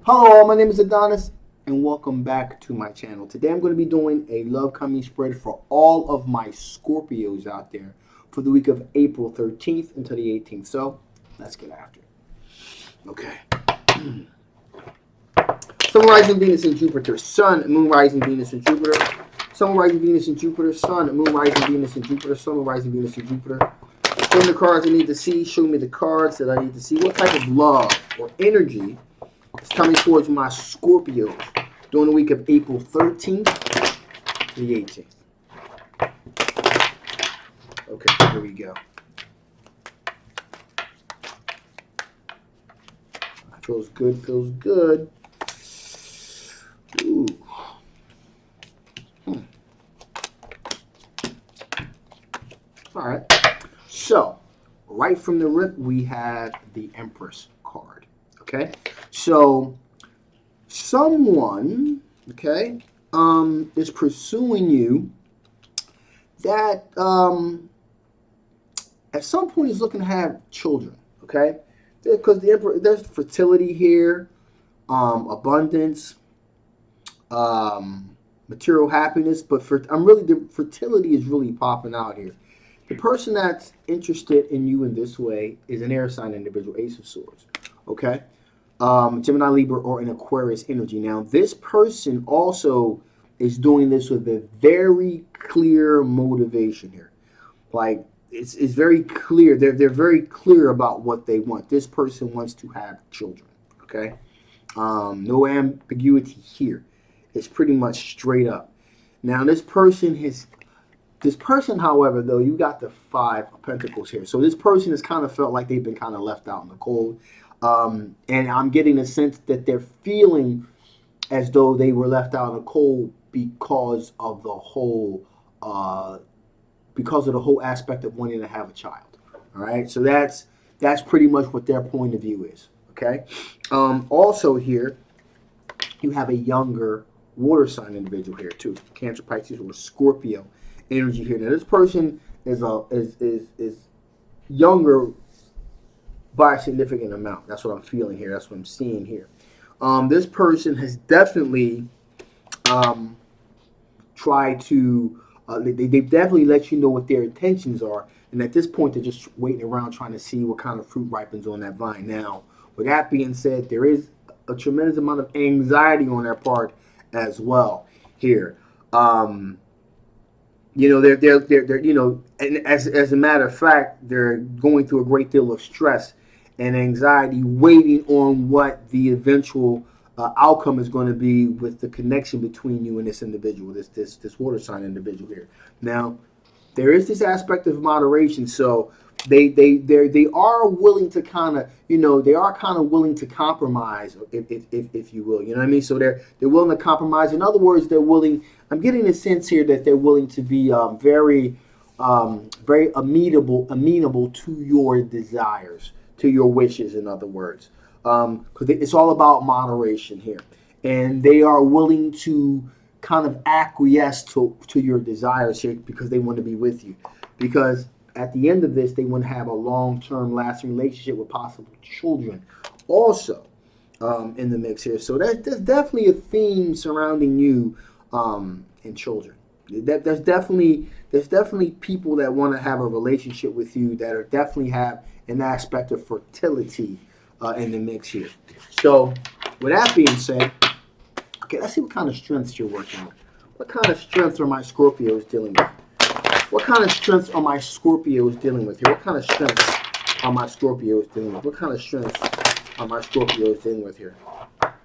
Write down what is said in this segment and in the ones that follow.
Hello, my name is Adonis, and welcome back to my channel. Today I'm going to be doing a love coming spread for all of my Scorpios out there for the week of April 13th until the 18th. So, let's get after it. Okay. Sun, rising Venus and Jupiter. Sun, Moon, rising Venus and Jupiter. Sun, rising Venus and Jupiter. Sun, Moon, rising Venus and Jupiter. Sun, rising Venus and Jupiter. Show me the cards I need to see. Show me the cards that I need to see. What type of love or energy is coming towards my Scorpios during the week of April 13th to the 18th. Okay, here we go. Feels good, feels good. Ooh. All right. So, right from the rip, we have the Empress card. Okay. So, someone, okay, is pursuing you that at some point is looking to have children. Okay. Because the Emperor, there's fertility here, abundance, material happiness, but the fertility is really popping out here. The person that's interested in you in this way is an air sign individual, Ace of Swords. Okay, Gemini, Libra, or an Aquarius energy. Now, this person also is doing this with a very clear motivation here. Like it's very clear. They're very clear about what they want. This person wants to have children. Okay, no ambiguity here. It's pretty much straight up. Now, this person, however, though, you got the Five of Pentacles here. So this person has kind of felt like they've been kind of left out in the cold. And I'm getting a sense that they're feeling as though they were left out in the cold because of the whole aspect of wanting to have a child. All right, so that's pretty much what their point of view is. Okay. Also here, you have a younger water sign individual here too, Cancer, Pisces, or Scorpio energy here. Now this person is younger by a significant amount. That's what I'm feeling here. That's what I'm seeing here. This person has definitely tried to. They've definitely let you know what their intentions are, and at this point, they're just waiting around trying to see what kind of fruit ripens on that vine. Now, with that being said, there is a tremendous amount of anxiety on their part as well here. And as a matter of fact, they're going through a great deal of stress and anxiety, waiting on what the eventual outcome is going to be with the connection between you and this individual, this water sign individual here. Now, there is this aspect of moderation, so they are willing to kind of willing to compromise, if you will, you know what I mean. So they're willing to compromise. In other words, they're willing. I'm getting a sense here that they're willing to be very amenable to your desires, to your wishes. In other words, because it's all about moderation here, and they are willing to kind of acquiesce to your desires here because they want to be with you. Because at the end of this, they want to have a long-term, lasting relationship with possible children also in the mix here. So there's definitely a theme surrounding you and children. There's definitely people that want to have a relationship with you that are definitely have an aspect of fertility in the mix here. So with that being said, okay, let's see what kind of strengths you're working with. What kind of strengths are my Scorpios dealing with? What kind of strengths are my Scorpios dealing with here? What kind of strengths are my Scorpios dealing with? What kind of strengths are my Scorpios dealing with here?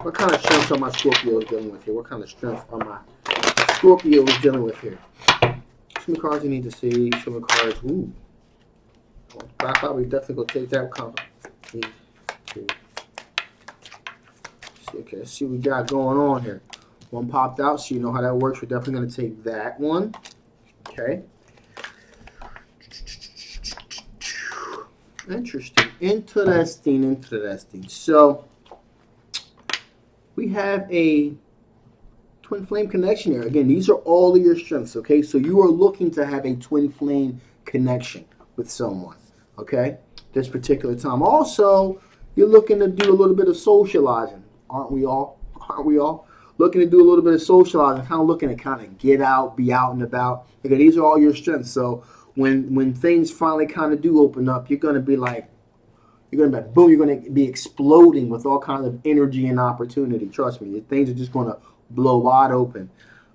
What kind of strengths are my Scorpios dealing with here? What kind of strengths are my Scorpios dealing with here? Show me cards you need to see. Show me cards. Ooh. I probably definitely go take that compliment. Okay, let's see what we got going on here. One popped out, so you know how that works. We're definitely going to take that one. Okay. Interesting. So, we have a twin flame connection here. Again, these are all of your strengths, okay? So, you are looking to have a twin flame connection with someone, okay? This particular time. Also, you're looking to do a little bit of socializing Aren't we all? Aren't we all? Looking to do a little bit of socializing, kind of looking to kind of get out, be out and about. Okay, these are all your strengths. So when things finally kind of do open up, you're gonna be like, you're gonna be boom, you're gonna be exploding with all kinds of energy and opportunity. Trust me, things are just gonna blow wide open.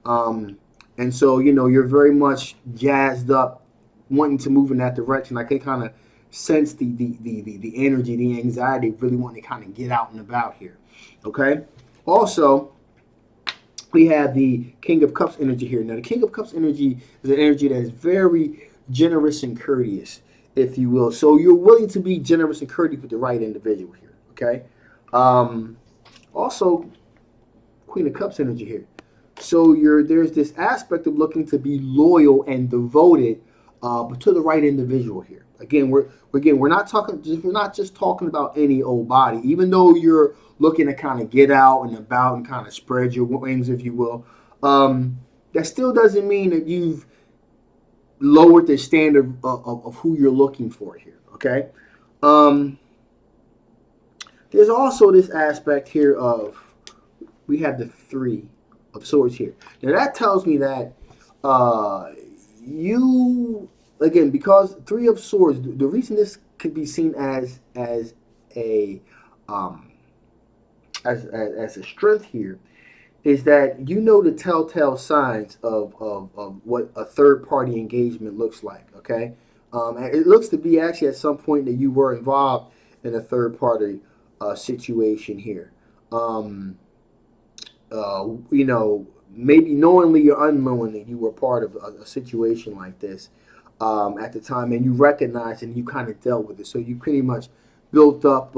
Um, and so you're very much jazzed up, wanting to move in that direction. I can kind of sense the energy, the anxiety, really wanting to kind of get out and about here. Okay. Also, we have the King of Cups energy here. Now, the King of Cups energy is an energy that is very generous and courteous, if you will. So you're willing to be generous and courteous with the right individual here. Okay. Um, Also, Queen of Cups energy here. So there's this aspect of looking to be loyal and devoted, but to the right individual here. Again, we're not just talking about any old body. Even though you're looking to kind of get out and about and kind of spread your wings, if you will, that still doesn't mean that you've lowered the standard of who you're looking for here. Okay. Um, there's also this aspect here of we have the Three of Swords here. Now that tells me that uh, you again, because Three of Swords. The reason this could be seen as a um, as a strength here is that you know the telltale signs of what a third party engagement looks like. Okay, and it looks to be actually at some point that you were involved in a third party situation here. Um, maybe knowingly or unknowingly, you were part of a situation like this at the time, and you recognized and you kind of dealt with it. So you pretty much built up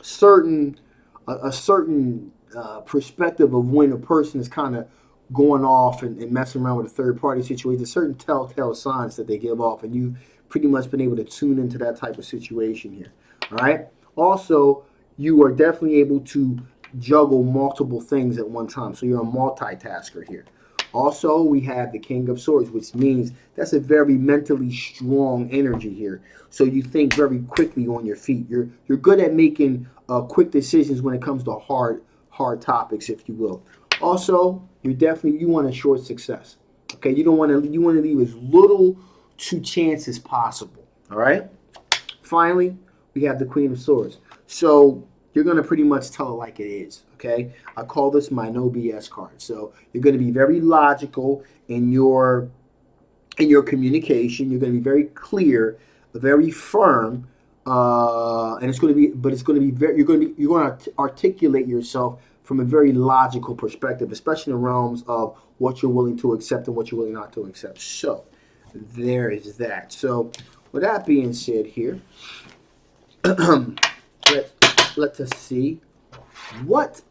certain a certain perspective of when a person is kind of going off and messing around with a third party situation. There's certain telltale signs that they give off, and you pretty much been able to tune into that type of situation here. All right. Also, you are definitely able to juggle multiple things at one time. So you're a multitasker here. Also, we have the King of Swords, which means that's a very mentally strong energy here. So you think very quickly on your feet. You're good at making quick decisions when it comes to hard topics, if you will. Also, you want a short success. Okay, you want to leave as little to chance as possible. All right. Finally, we have the Queen of Swords. So you're going to pretty much tell it like it is. Okay, I call this my no BS card. So you're going to be very logical in your communication. You're going to be very clear, very firm, and it's going to be very. You're going to articulate yourself from a very logical perspective, especially in the realms of what you're willing to accept and what you're willing not to accept. So there is that. So with that being said, here, let us see what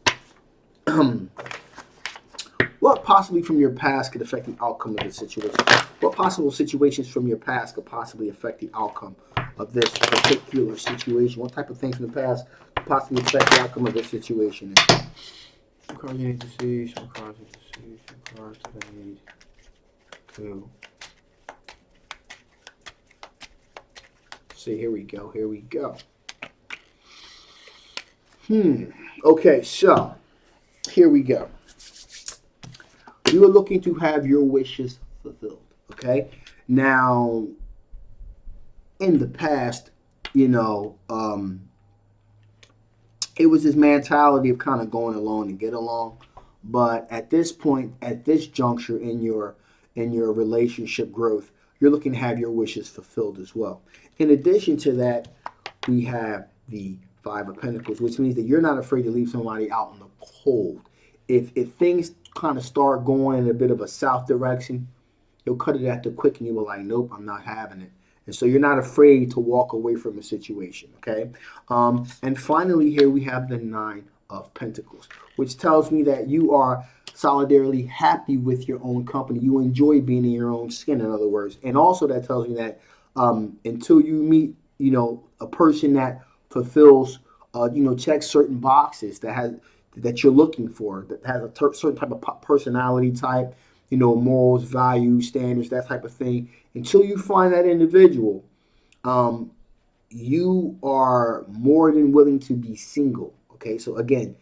what possibly from your past could affect the outcome of this situation. What possible situations from your past could possibly affect the outcome of this particular situation? What type of things from the past could possibly affect the outcome of this situation? Some cards you need to see, some cards you need to see, some cards that I need to see. Here we go. Here we go. Okay, so here we go. You are looking to have your wishes fulfilled. Okay. Now, in the past, it was this mentality of kind of going along to get along. But at this point, at this juncture in your relationship growth, you're looking to have your wishes fulfilled as well. In addition to that, we have the Five of Pentacles, which means that you're not afraid to leave somebody out in the cold. If things kind of start going in a bit of a south direction, you'll cut it at the quick, and you were like, nope, I'm not having it. And so you're not afraid to walk away from a situation, okay? And finally, here we have the Nine of Pentacles, which tells me that you are solidarily happy with your own company. You enjoy being in your own skin, in other words. And also that tells me that until you meet, a person that fulfills, checks certain boxes that you're looking for, that has a certain type of personality type, morals, values, standards, that type of thing. Until you find that individual, you are more than willing to be single. Okay, so again,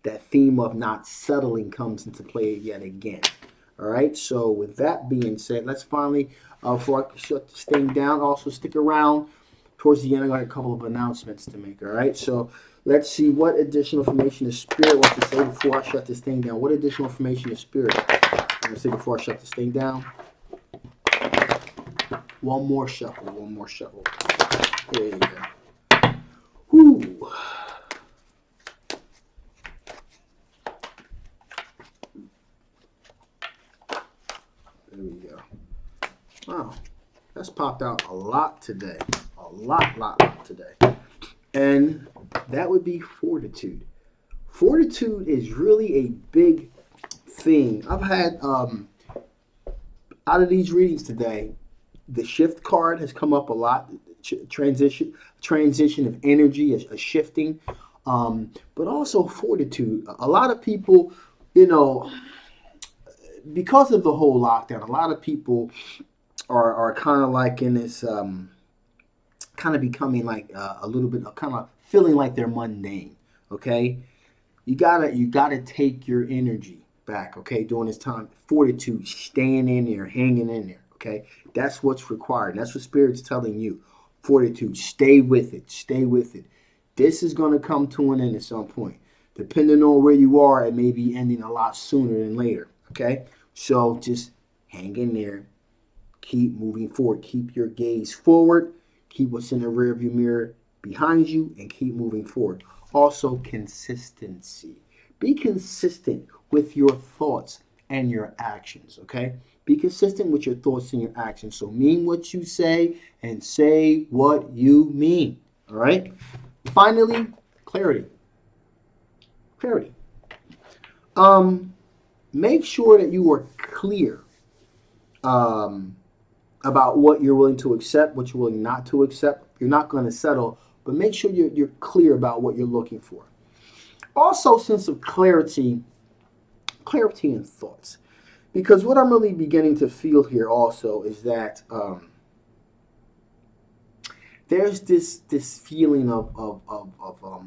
that theme of not settling comes into play yet again. All right, so with that being said, let's finally, before I shut this thing down, also stick around towards the end. I got a couple of announcements to make. All right, so let's see what additional information the Spirit wants to say before I shut this thing down. What additional information the Spirit wants to say before I shut this thing down? One more shuffle. One more shuffle. There you go. Whoo. There we go. Wow, that's popped out a lot today. A lot today. And that would be fortitude. Fortitude is really a big thing. I've had, out of these readings today, the shift card has come up a lot. Transition of energy, a shifting, but also fortitude. A lot of people, because of the whole lockdown, a lot of people are kind of like in this, kind of becoming like a little bit, kind of feeling like they're mundane. Okay, you gotta take your energy back. Okay, during this time, fortitude, staying in there, hanging in there. Okay, that's what's required. And that's what Spirit's telling you. Fortitude, stay with it. Stay with it. This is going to come to an end at some point. Depending on where you are, it may be ending a lot sooner than later. Okay, so just hang in there. Keep moving forward. Keep your gaze forward. Keep what's in the rearview mirror behind you, and keep moving forward. Also, consistency. Be consistent with your thoughts and your actions. Okay. Be consistent with your thoughts and your actions. So mean what you say and say what you mean. All right? Finally, clarity. Clarity. Make sure that you are clear about what you're willing to accept, what you're willing not to accept. You're not going to settle, but make sure you're clear about what you're looking for. Also, sense of clarity in thoughts. Because what I'm really beginning to feel here also is that there's this feeling of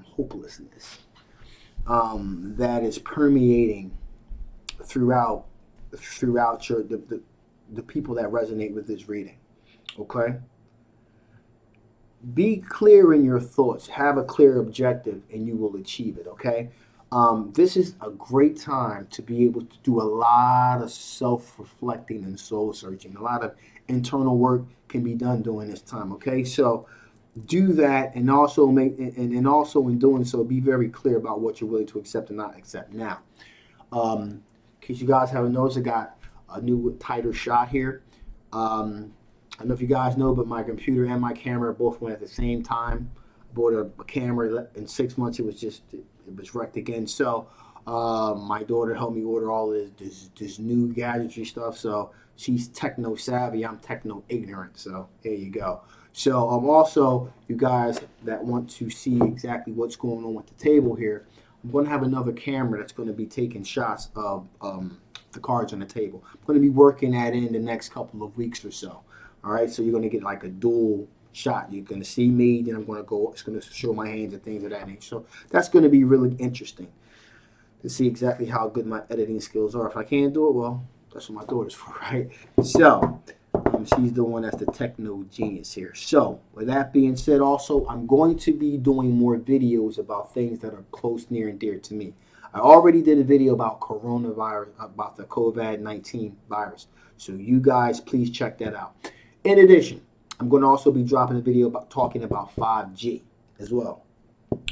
hopelessness that is permeating throughout the people that resonate with this reading. Okay? Be clear in your thoughts. Have a clear objective, and you will achieve it. Okay? This is a great time to be able to do a lot of self-reflecting and soul-searching. A lot of internal work can be done during this time. Okay, so do that, and also and also in doing so, be very clear about what you're willing to accept and not accept. Now, in case you guys haven't noticed, I got a new tighter shot here. I don't know if you guys know, but my computer and my camera both went at the same time. I bought a camera in 6 months. It was wrecked again. So my daughter helped me order all this new gadgetry stuff. So she's techno savvy. I'm techno ignorant. So there you go. So also, you guys that want to see exactly what's going on with the table here, I'm going to have another camera that's going to be taking shots of the cards on the table. I'm going to be working that in the next couple of weeks or so. All right, so you're going to get like a dual shot. You're going to see me, then I'm going to go, it's going to show my hands and things of that nature. So that's going to be really interesting to see exactly how good my editing skills are. If I can't do it, well, that's what my daughter's for, right? So she's the one that's the techno genius here. So with that being said, also, I'm going to be doing more videos about things that are close, near, and dear to me. I already did a video about coronavirus, about the COVID-19 virus. So you guys, please check that out. In addition, I'm going to also be dropping a video about talking about 5G as well.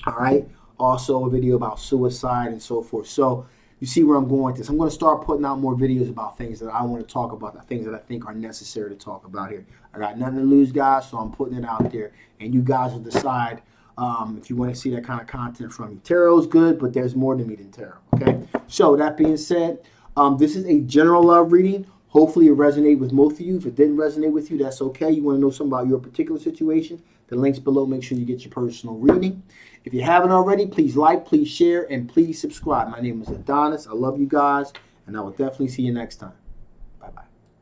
All right. Also a video about suicide and so forth. So you see where I'm going with this. I'm going to start putting out more videos about things that I want to talk about, the things that I think are necessary to talk about here. I got nothing to lose, guys, so I'm putting it out there. And you guys will decide if you want to see that kind of content from me. Tarot's good, but there's more to me than tarot. Okay. So that being said, this is a general love reading. Hopefully it resonated with most of you. If it didn't resonate with you, that's okay. You want to know something about your particular situation, the links below, make sure you get your personal reading. If you haven't already, please like, please share, and please subscribe. My name is Adonis. I love you guys, and I will definitely see you next time.